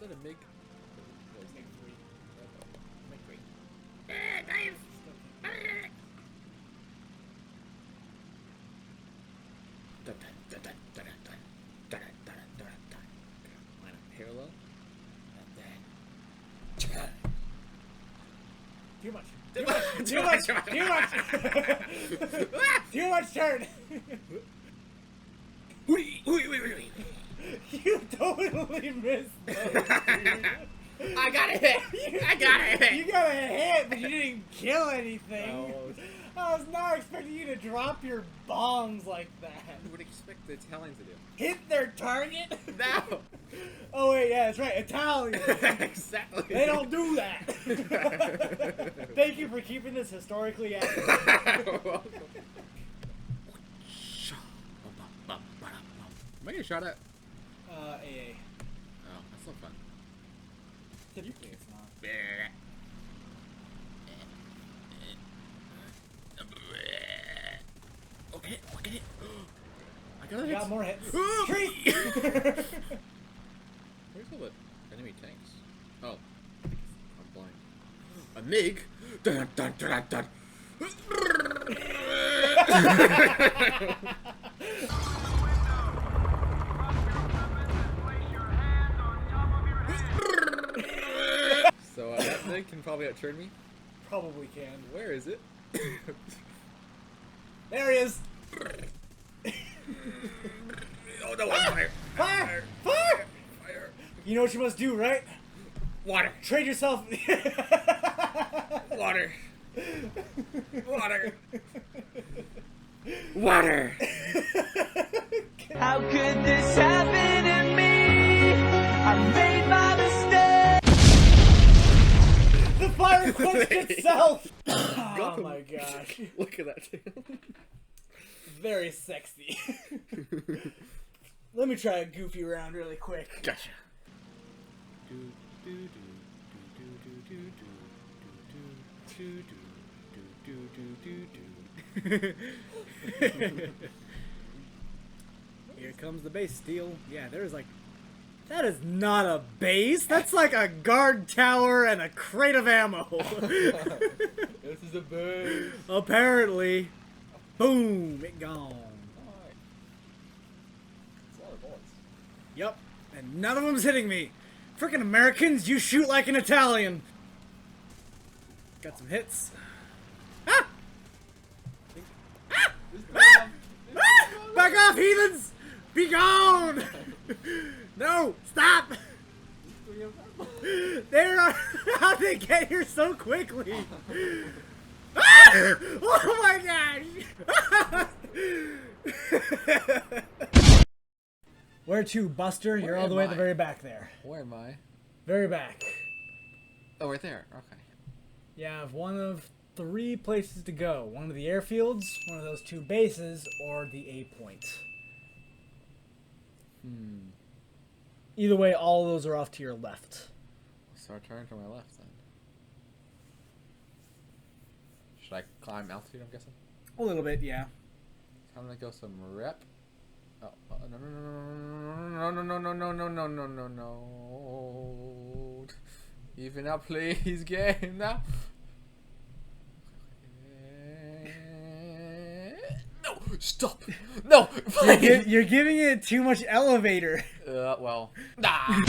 that a MiG? Make 3. MiG 3. Line up parallel. And then turn. Too much. Too Too much. Too much. Too much turn. Wait. You totally missed those, dude. I got a hit. You got a hit, but you didn't kill anything. No. I was not expecting you to drop your bombs like that. What would expect the Italians to do? Hit their target? No. Oh wait, yeah, that's right. Italians. Exactly. They don't do that. Thank you for keeping this historically accurate. Am I getting shot at? AA. Oh, that's not fun. Typically it's not. Okay, look at it. I got a You hit. got more hits. Ooh. Treat! Where's all the enemy tanks? Oh, I'm blind. A MiG. Dun, dun, dun, dun. So that MiG can probably outturn me. Probably can. Where is it? There he is. Oh no! I'm fire! Fire! Fire! Fire! You know what you must do, right? Water! Trade yourself. Water! Water! Water! How could this happen to me? I made my mistake. The fire quenched itself. Got Oh him. my gosh. Look at that tail. Very sexy. Let me try a goofy round really quick. Gotcha. Here comes the base steel. Yeah, there's like... That is not a base. That's like a guard tower and a crate of ammo. This is a base. Apparently. Boom. It gone. It's a lot of bullets. Yep. And none of them's hitting me. Frickin' Americans, you shoot like an Italian. Got some hits. Ah! Ah! Ah! Ah! Back off, heathens! Be gone! No! Stop! There! How'd they get here so quickly? Ah! Oh my gosh! Where to, Buster? You're all the way at the very back there. Where am I? Very back. Oh, right there. Okay. You have one of 3 places to go. One of the airfields, one of those 2 bases, or the A point. Either way, all of those are off to your left. So I turn to my left then. Should I climb altitude, I'm guessing? A little bit, yeah. I'm gonna go some rep. Oh, no. Even up, please, game now. No, stop. No. You're giving it too much elevator. Well. Nah.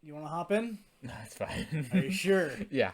You want to hop in? No, it's fine. Are you sure? Yeah.